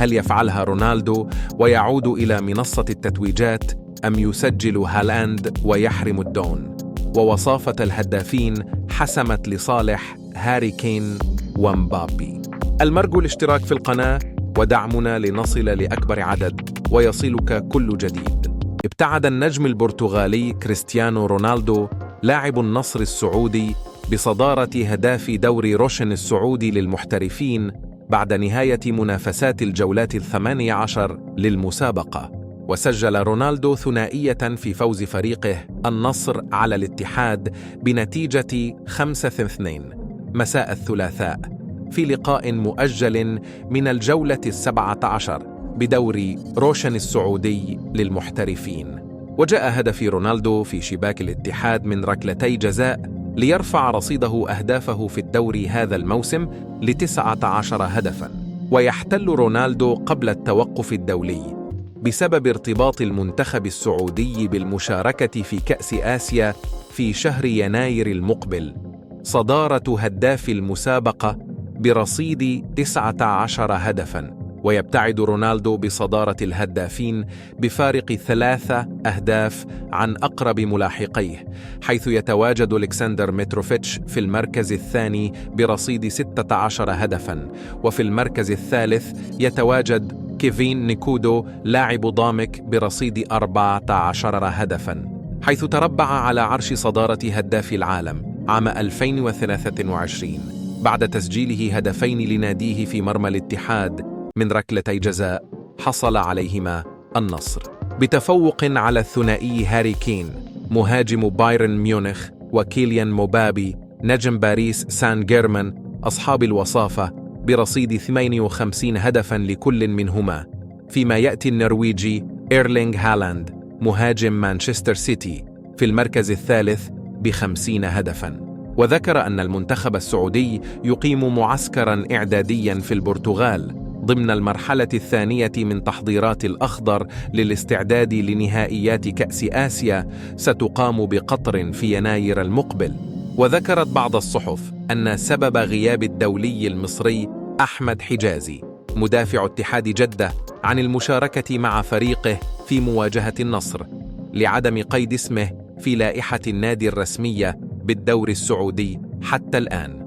هل يفعلها رونالدو ويعود إلى منصة التتويجات، أم يسجل هالاند ويحرم الدون؟ ووصافة الهدافين حسمت لصالح هاري كين ومبابي. المرجو الاشتراك في القناة ودعمنا لنصل لأكبر عدد ويصلك كل جديد. ابتعد النجم البرتغالي كريستيانو رونالدو لاعب النصر السعودي بصدارة هداف دوري روشن السعودي للمحترفين بعد نهاية منافسات الجولات 18 للمسابقة. وسجل رونالدو ثنائية في فوز فريقه النصر على الاتحاد بنتيجة 5-2 مساء الثلاثاء في لقاء مؤجل من الجولة 17 بدوري روشن السعودي للمحترفين. وجاء هدف رونالدو في شباك الاتحاد من ركلتي جزاء ليرفع رصيده أهدافه في الدوري هذا الموسم ل19 هدفاً. ويحتل رونالدو قبل التوقف الدولي بسبب ارتباط المنتخب السعودي بالمشاركة في كأس آسيا في شهر يناير المقبل صدارة هداف المسابقة برصيد 19 هدفاً. ويبتعد رونالدو بصدارة الهدافين بفارق 3 أهداف عن أقرب ملاحقيه، حيث يتواجد ألكسندر متروفيتش في المركز الثاني برصيد 16 هدفاً، وفي المركز الثالث يتواجد كيفين نيكودو لاعب ضامك برصيد 14 هدفاً، حيث تربع على عرش صدارة هداف العالم عام 2023 بعد تسجيله هدفين لناديه في مرمى الاتحاد من ركلتي جزاء حصل عليهما النصر، بتفوق على الثنائي هاري كين مهاجم بايرن ميونخ وكيليان موبابي نجم باريس سان جيرمان أصحاب الوصافة برصيد 58 هدفاً لكل منهما، فيما يأتي النرويجي إيرلينغ هالاند مهاجم مانشستر سيتي في المركز الثالث ب50 هدفاً. وذكر أن المنتخب السعودي يقيم معسكراً إعدادياً في البرتغال ضمن المرحلة الثانية من تحضيرات الأخضر للاستعداد لنهائيات كأس آسيا ستقام بقطر في يناير المقبل. وذكرت بعض الصحف أن سبب غياب الدولي المصري أحمد حجازي مدافع اتحاد جدة عن المشاركة مع فريقه في مواجهة النصر لعدم قيد اسمه في لائحة النادي الرسمية بالدوري السعودي حتى الآن.